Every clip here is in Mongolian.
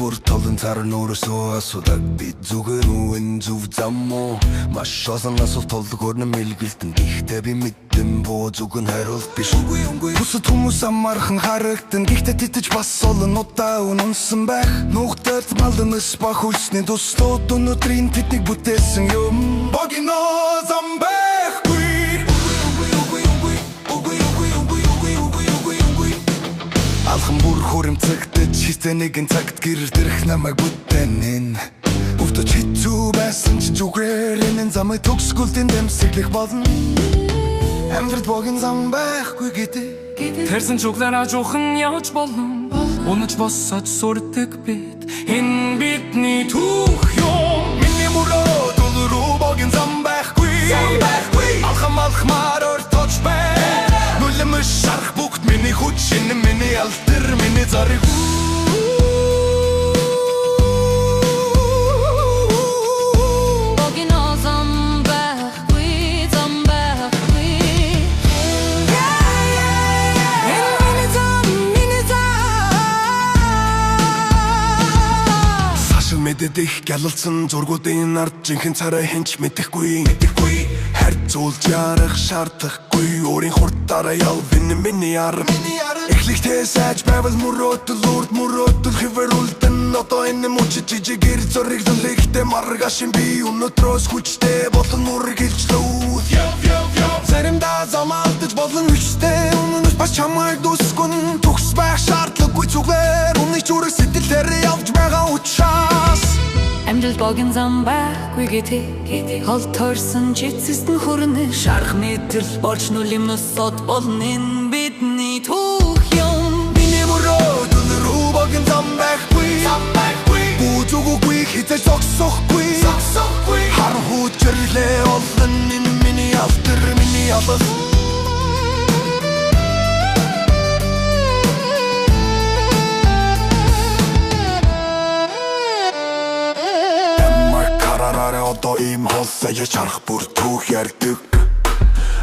Бүр толон царн өөрөөсөө асуудаг бид зүгээр үн зүв зам уу маш олон асуулт толгойд өрнө мэлгэлтэн гэхдээ би мэдэн боо зүг нь хариулт биш үгүй бусад хүмүүс амархан харагдана гэхдээ тэтэж бас олон удаа үнэнсэн байх нүгтэл малднас бах үлсний туслууд өнөдрийн тэднийг бүтээсэн юм богино зам байхгүй алхан бүр хуримцагтаж хитэ нэгэн цагт гэрэр дэрх намайг бүтээнэн Өвтөж хэцүү байсан ч зүгээр энэ замыг төгсгөлтийн дэмсэглэх болно Амьдрал богино зам байхгүй гэдэг Тэрсэн чуглаараа жуухан явж болно Унаж босож сүрдэг бид Энэ бидний түүх юм Миний мөрөө дулруу богино зам байхгүй Алхамаар өртөж бай Нүлэмэш шарах бүгд миний хүч Энэ миний алтар миний зарыг Мэдэх гялалцсан зургуудын ард жинхэнэ царай хинч мэдэхгүй Харьцуулж ярах шаардахгүй Өөрийн хурдаараа яв энэ миний арга Эхлэхдээ сайж байвал мөрөөдөл хэвэрүүлдэн Одоо энэ мөчөж жижигэр зориг зүлэхтэй маргашин би Өнөөдрөөс хүчтэй болон үргэлжлүүд Заримдаа зам алдаж болон хүчтэй Өмнөс бас чамайг дусгүн Төгс байх шаардлагагүй зүгээр Өмнөч үрэг сэтгэлээр явж байгаа учраас Амьдрал богино зам байхгүй гэдэг Хол тойрсон чицэстэн хүрнэ Шарах мэдрэл болж нүлэм нусод болно Энэ бидний түүх юм Миний мөрөөдөл рүү богино зам байхгүй Бүү зүггүй хизэж зогсохгүй Харан хүчрлээ олон Энэ миний алтар миний алал Одоо ийм холсоо яж харах бүр түүх ярьдаг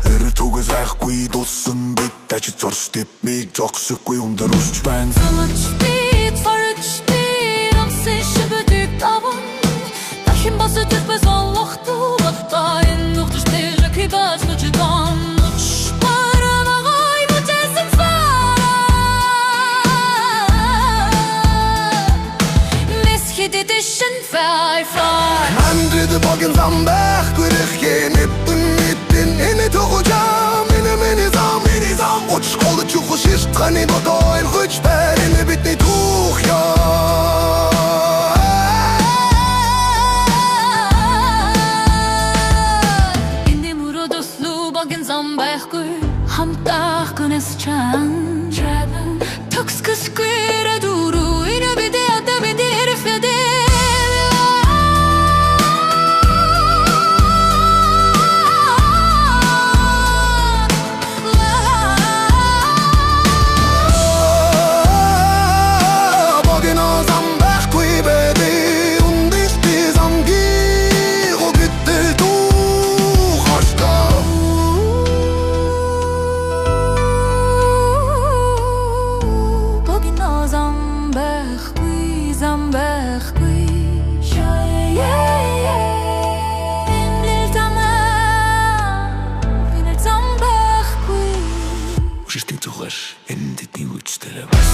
Эрэ түгээс айхгүй дулсан бид Дажид зорс тэпмийг зогсохгүй өндөр өсч байна Санаач бид, фарч бид Амсын шибэдэг таван Дахин босож ирбэс олохту Бата энэ нүхтэж тэжэг хибаш нүчидон Нүч барамагай бүжэсэн цвара Мис хидидишэн фай Амьдрал богино зам байхгүй Нэпэн энэ тогожам Миний зам Учхол чухал шиштганы бодой Хүч бэр энэ бидний түүх Энэ мөрөөдөл рүү богино зам байхгүй Хамтдах гүнэс чан Төгсгөсгүй дөрүү Энэ бидэ ата бидэ хэрфэдэ Шиштийн цугаш энэ тэдний үчтэй бас